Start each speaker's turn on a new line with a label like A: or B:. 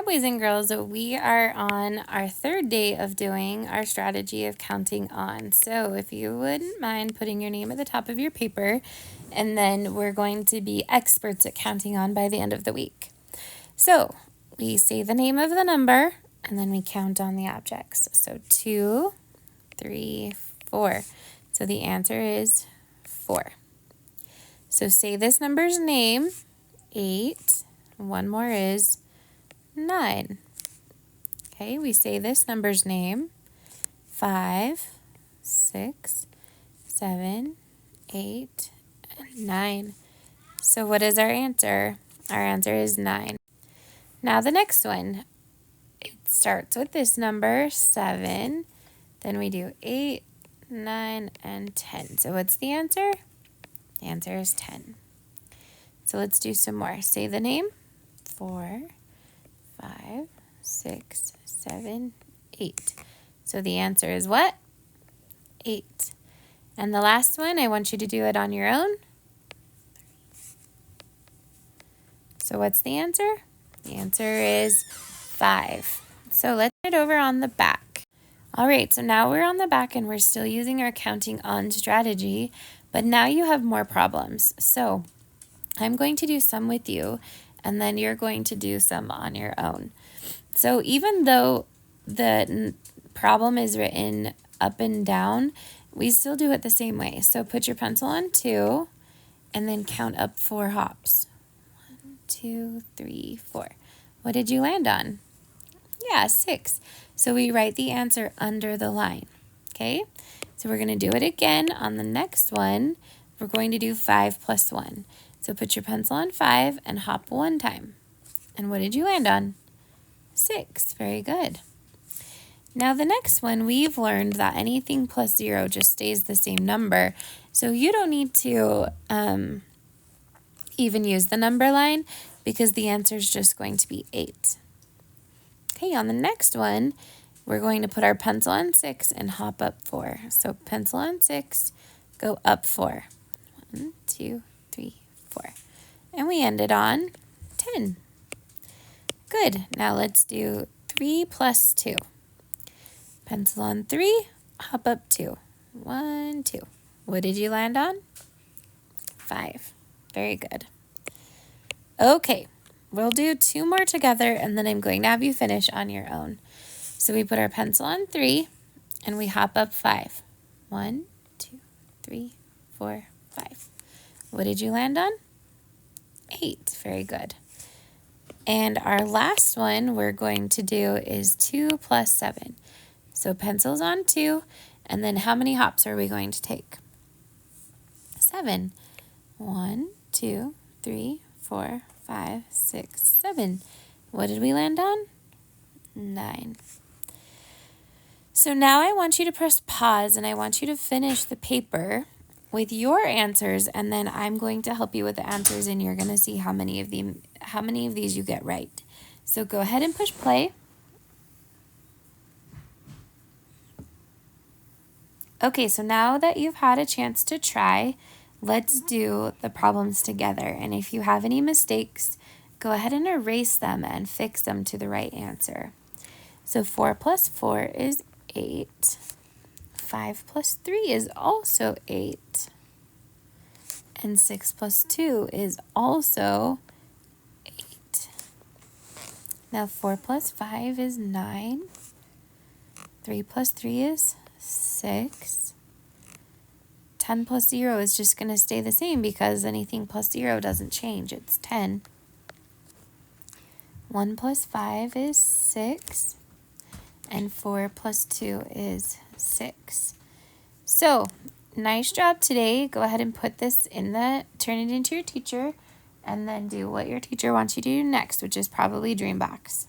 A: boys and girls, we are on our third day of doing our strategy of counting on. So if you wouldn't mind putting your name at the top of your paper, and then we're going to be experts at counting on by the end of the week. So we say the name of the number, and then we count on the objects. So 2, 3, 4. So the answer is 4. So say this number's name, 8. One more is 9. Okay, we say this number's name, 5, 6, 7, 8, and 9. So what is our answer? Our answer is 9. Now the next one, it starts with this number, 7. Then we do 8, 9, and 10. So what's the answer? The answer is 10. So let's do some more. Say the name, 4, 5, 6, 7, 8. So the answer is what? 8. And the last one, I want you to do it on your own. So what's the answer? The answer is 5. So let's turn it over on the back. All right, so now we're on the back and we're still using our counting on strategy, but now you have more problems. So I'm going to do some with you, and then you're going to do some on your own. So even though the problem is written up and down, we still do it the same way. So put your pencil on 2 and then count up 4 hops. 1, 2, 3, 4. What did you land on? Yeah, 6. So we write the answer under the line. Okay? So we're going to do it again on the next one. We're going to do 5 plus 1. So put your pencil on 5 and hop 1 time. And what did you land on? 6. Very good. Now the next one, we've learned that anything plus 0 just stays the same number. So you don't need to even use the number line because the answer is just going to be 8. Okay, on the next one, we're going to put our pencil on 6 and hop up 4. So pencil on 6, go up 4. 1, 2, 3, 4. And we ended on 10. Good. Now let's do 3 plus 2. Pencil on 3, hop up 2. 1, 2. What did you land on? 5. Very good. Okay, we'll do 2 more together, and then I'm going to have you finish on your own. So we put our pencil on 3, and we hop up 5. 1, 2, 3, 4, 5. What did you land on? 8. Very good. And our last one we're going to do is 2 plus 7. So pencils on 2, and then how many hops are we going to take? 7. 1, 2, 3, 4, 5, 6, 7. What did we land on? 9. So now I want you to press pause, and I want you to finish the paper with your answers, and then I'm going to help you with the answers, and you're going to see how many of these you get right. So go ahead and push play. Okay, so now that you've had a chance to try, let's do the problems together. And if you have any mistakes, go ahead and erase them and fix them to the right answer. So 4 plus 4 is 8. 5 plus 3 is also 8. And 6 plus 2 is also 8. Now 4 plus 5 is 9. 3 plus 3 is 6. 10 plus 0 is just going to stay the same because anything plus 0 doesn't change. It's 10. 1 plus 5 is 6. And 4 plus 2 is 6. So, nice job today. Go ahead and put this turn it into your teacher, and then do what your teacher wants you to do next, which is probably dream box.